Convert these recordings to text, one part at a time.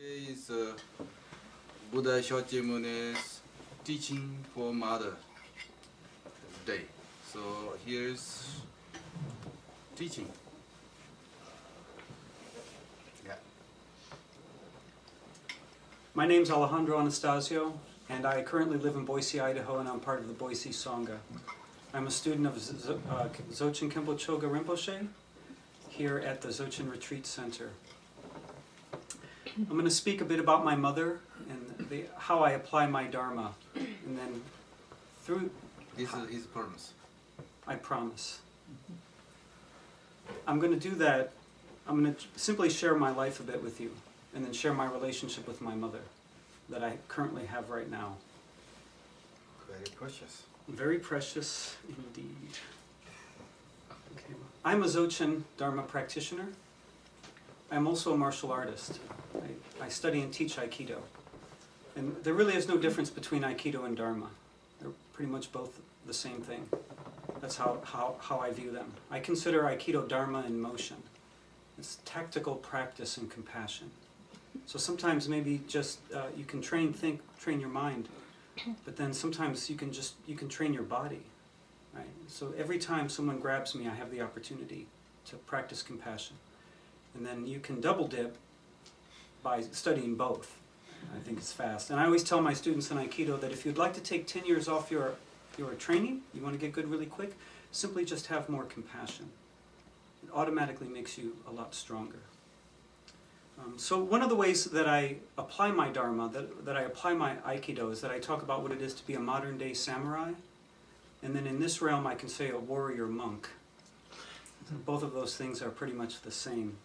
is Buddha Shotjimun's teaching for mother day. So here's teaching. Yeah. My name's Alejandro Anastasio, and I currently live in Boise, Idaho, and I'm part of the Boise Sangha. I'm a student of Dzogchen Khenpo Choga Rinpoche here at the Dzogchen Retreat Center. I'm going to speak a bit about my mother and how I apply my Dharma, and then through... This is his promise. I promise. I'm going to do that. I'm going to simply share my life a bit with you, and then share my relationship with my mother that I currently have right now. Very precious. Very precious indeed. Okay. I'm a Dzogchen Dharma practitioner. I'm also a martial artist. I study and teach Aikido. And there really is no difference between Aikido and Dharma. They're pretty much both the same thing. That's how I view them. I consider Aikido Dharma in motion. It's tactical practice and compassion. So sometimes maybe just you can train your mind, but then sometimes you can train your body, right? So every time someone grabs me, I have the opportunity to practice compassion. And then you can double dip by studying both. I think it's fast. And I always tell my students in Aikido that if you'd like to take 10 years off your training, you want to get good really quick, simply just have more compassion. It automatically makes you a lot stronger. So one of the ways that I apply my Dharma, that I apply my Aikido, is that I talk about what it is to be a modern-day samurai. And then in this realm, I can say a warrior monk. Both of those things are pretty much the same.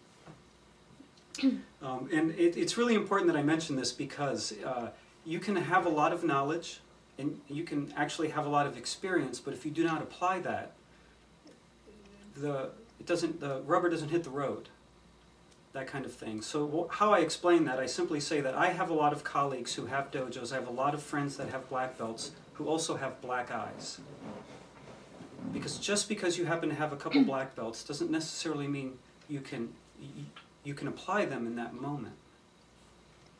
And it's really important that I mention this because you can have a lot of knowledge and you can actually have a lot of experience, but if you do not apply that, the rubber doesn't hit the road, that kind of thing. So how I explain that, I simply say that I have a lot of colleagues who have dojos, I have a lot of friends that have black belts who also have black eyes. Because just because you happen to have a couple black belts doesn't necessarily mean you can apply them in that moment.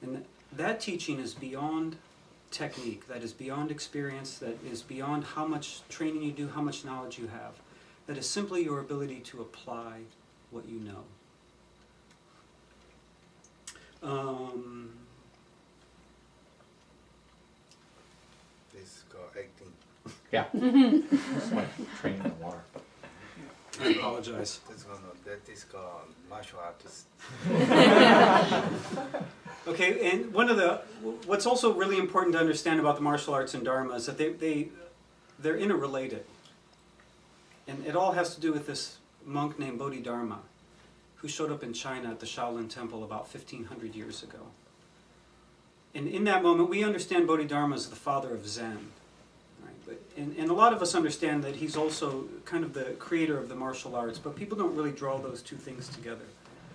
And that teaching is beyond technique, that is beyond experience, that is beyond how much training you do, how much knowledge you have. That is simply your ability to apply what you know. This is called acting. Yeah. It's like training in water. I apologize. That is called martial artist. Okay, and what's also really important to understand about the martial arts and Dharma is that they're interrelated. And it all has to do with this monk named Bodhidharma, who showed up in China at the Shaolin Temple about 1,500 years ago. And in that moment, we understand Bodhidharma as the father of Zen. And a lot of us understand that he's also kind of the creator of the martial arts, but people don't really draw those two things together.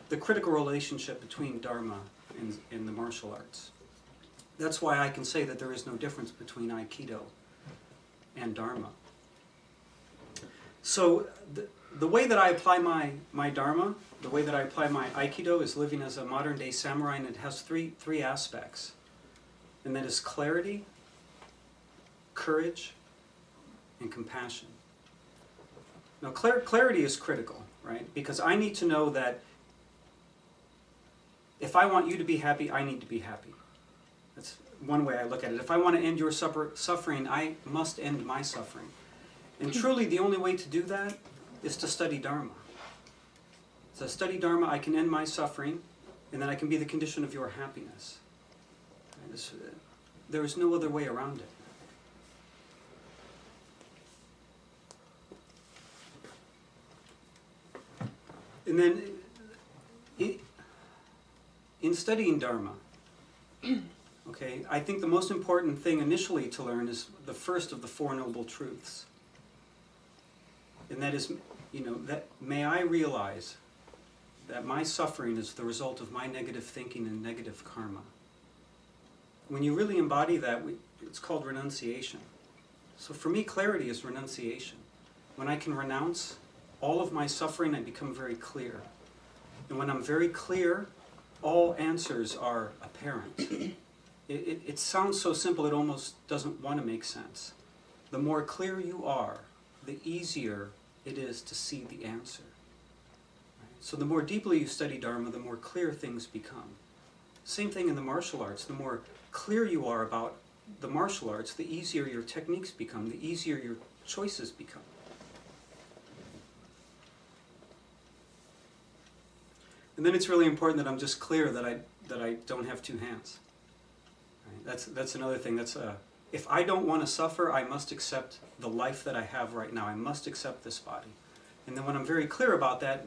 The critical relationship between Dharma and the martial arts. That's why I can say that there is no difference between Aikido and Dharma. So the way that I apply my Dharma, the way that I apply my Aikido is living as a modern-day samurai, and it has three aspects. And that is clarity, courage, and compassion. Now clarity is critical, right? Because I need to know that if I want you to be happy, I need to be happy. That's one way I look at it. If I want to end your suffering, I must end my suffering. And truly the only way to do that is to study Dharma. So study Dharma, I can end my suffering, and then I can be the condition of your happiness. There is no other way around it. And then, in studying Dharma, okay, I think the most important thing initially to learn is the first of the Four Noble Truths. And that is, that may I realize that my suffering is the result of my negative thinking and negative karma. When you really embody that, it's called renunciation. So for me, clarity is renunciation. When I can renounce all of my suffering, I become very clear. And when I'm very clear, all answers are apparent. It sounds so simple it almost doesn't want to make sense. The more clear you are, the easier it is to see the answer. Right? So the more deeply you study Dharma, the more clear things become. Same thing in the martial arts. The more clear you are about the martial arts, the easier your techniques become, the easier your choices become. And then it's really important that I'm just clear that I don't have two hands. Right? That's another thing. If I don't want to suffer, I must accept the life that I have right now. I must accept this body. And then when I'm very clear about that,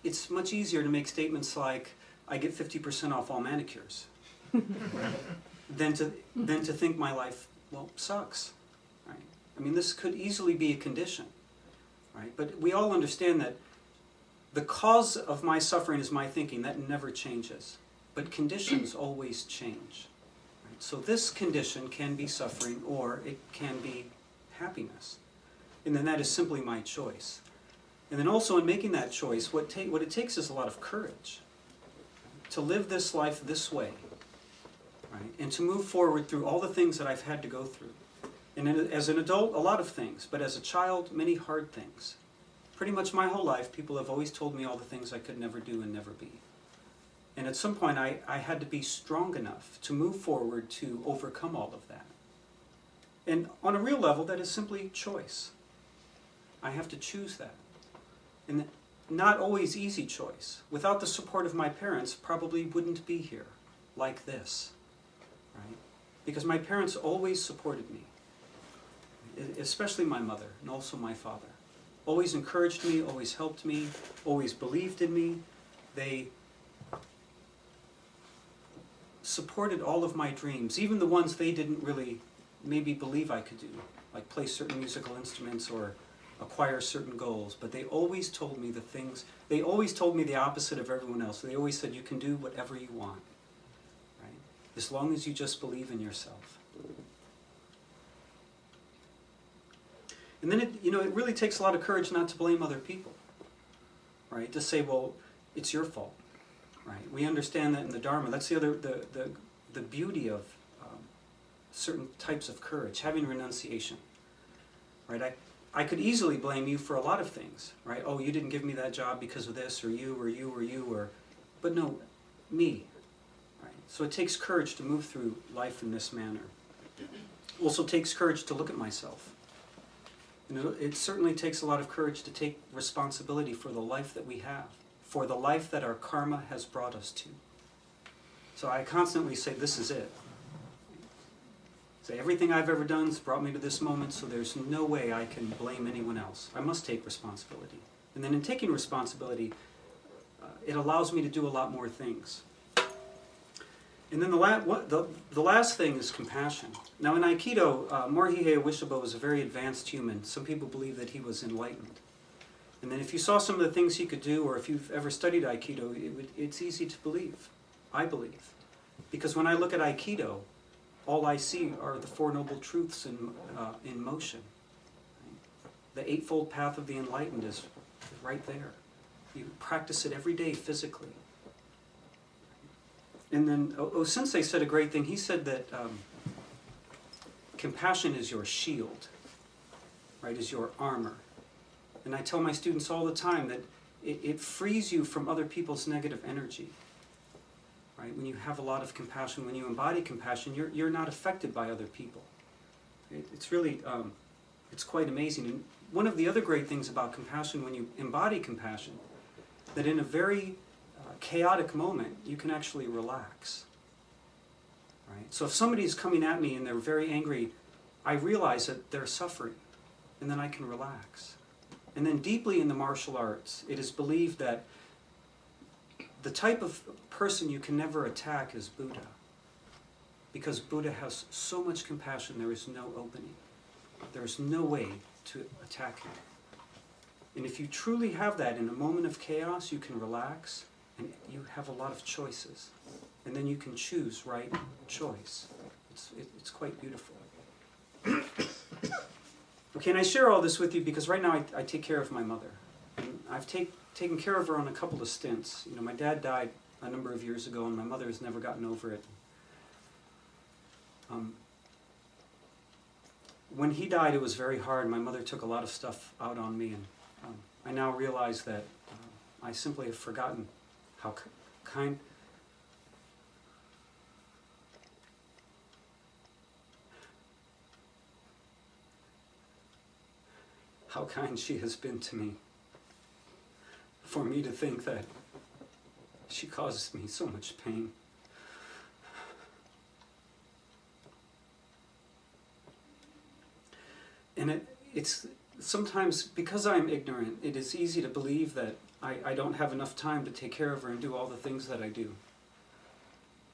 it's much easier to make statements like, I get 50% off all manicures, than to think my life, well, sucks. Right? I mean, this could easily be a condition. Right? But we all understand that the cause of my suffering is my thinking. That never changes. But conditions always change. Right? So this condition can be suffering or it can be happiness. And then that is simply my choice. And then also in making that choice, what it takes is a lot of courage. To live this life this way. Right? And to move forward through all the things that I've had to go through. And as an adult, a lot of things. But as a child, many hard things. Pretty much my whole life, people have always told me all the things I could never do and never be. And at some point, I had to be strong enough to move forward to overcome all of that. And on a real level, that is simply choice. I have to choose that. And not always easy choice. Without the support of my parents, probably wouldn't be here like this. Right? Because my parents always supported me. Especially my mother and also my father. Always encouraged me, always helped me, always believed in me. They supported all of my dreams, even the ones they didn't really maybe believe I could do, like play certain musical instruments or acquire certain goals. But they always told me they always told me the opposite of everyone else. They always said, you can do whatever you want, right? As long as you just believe in yourself. And then it really takes a lot of courage not to blame other people, right? To say, well, it's your fault, right? We understand that in the Dharma. That's the beauty of certain types of courage, having renunciation, right? I could easily blame you for a lot of things, right? Oh, you didn't give me that job because of this, or you, but no, me, right? So it takes courage to move through life in this manner. Also takes courage to look at myself. It certainly takes a lot of courage to take responsibility for the life that we have, for the life that our karma has brought us to. So I constantly say, this is it. Say, everything I've ever done has brought me to this moment, so there's no way I can blame anyone else. I must take responsibility. And then in taking responsibility, it allows me to do a lot more things. And then the last thing is compassion. Now in Aikido, Morihei Ueshiba was a very advanced human. Some people believe that he was enlightened. And then if you saw some of the things he could do, or if you've ever studied Aikido, it's easy to believe. I believe. Because when I look at Aikido, all I see are the Four Noble Truths in motion. The Eightfold Path of the Enlightened is right there. You practice it every day physically. And then Sensei said a great thing. He said that compassion is your shield, right, is your armor. And I tell my students all the time that it frees you from other people's negative energy. Right? When you have a lot of compassion, when you embody compassion, you're not affected by other people. It's really, it's quite amazing. And one of the other great things about compassion, when you embody compassion, that in a very chaotic moment, you can actually relax. Right? So if somebody's coming at me and they're very angry, I realize that they're suffering, and then I can relax. And then deeply in the martial arts, it is believed that the type of person you can never attack is Buddha. Because Buddha has so much compassion, there is no opening. There is no way to attack him. And if you truly have that in a moment of chaos, you can relax, and you have a lot of choices. And then you can choose right choice. It's quite beautiful. Okay, and I share all this with you because right now I take care of my mother. And I've taken care of her on a couple of stints. My dad died a number of years ago, and my mother has never gotten over it. When he died, it was very hard. My mother took a lot of stuff out on me, and I now realize that I simply have forgotten how kind she has been to me. For me to think that she causes me so much pain. And it's sometimes, because I'm ignorant, it is easy to believe that I don't have enough time to take care of her and do all the things that I do.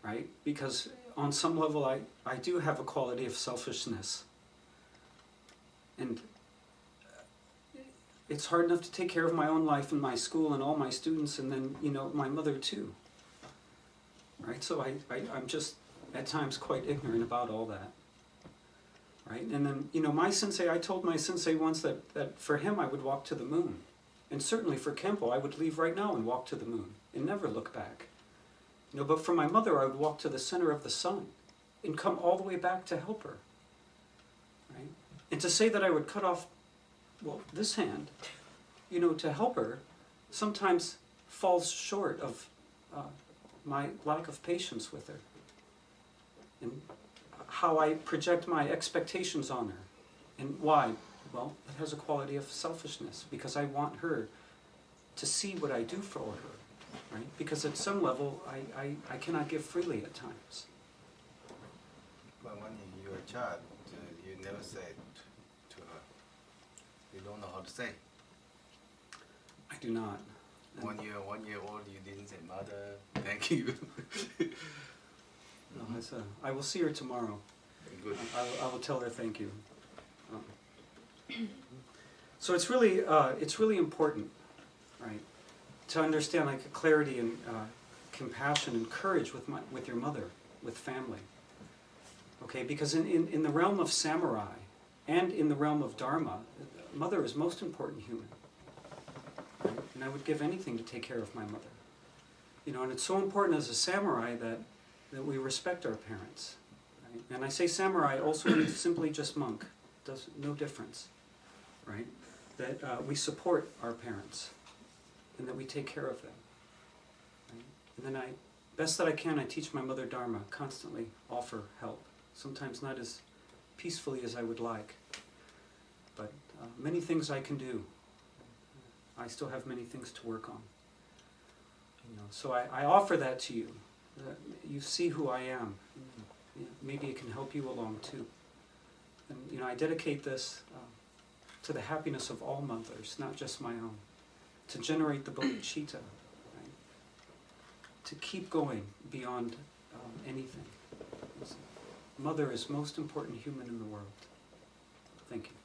Right? Because on some level I do have a quality of selfishness. And it's hard enough to take care of my own life and my school and all my students, and then, you know, my mother too. Right? So I'm just at times quite ignorant about all that. Right? And then, you know, my sensei, I told my sensei once that for him I would walk to the moon. And certainly for Kempo, I would leave right now and walk to the moon and never look back. You know, but for my mother, I would walk to the center of the sun and come all the way back to help her. Right? And to say that I would cut off, well, this hand, you know, to help her, sometimes falls short of my lack of patience with her. And how I project my expectations on her. And why? Well, it has a quality of selfishness, because I want her to see what I do for her, right? Because at some level, I cannot give freely at times. But when you were a child, you never said to her, you don't know how to say. I do not. And 1 year old, you didn't say, Mother, thank you. no, I will see her tomorrow. Good. I will tell her thank you. So it's really important, right, to understand like a clarity and compassion and courage with your mother, with family. Okay, because in the realm of samurai and in the realm of dharma, mother is most important human. Right? And I would give anything to take care of my mother. You know, and it's so important as a samurai that we respect our parents. Right? And I say samurai also means simply just monk. Does no difference. Right? That we support our parents and that we take care of them. Right? And then best that I can, I teach my mother Dharma, constantly offer help. Sometimes not as peacefully as I would like, but many things I can do. I still have many things to work on. You know, so I offer that to you. You see who I am. Maybe it can help you along too. And you know, I dedicate this to the happiness of all mothers, not just my own, to generate the bodhicitta, right? To keep going beyond anything. Mother is most important human in the world. Thank you.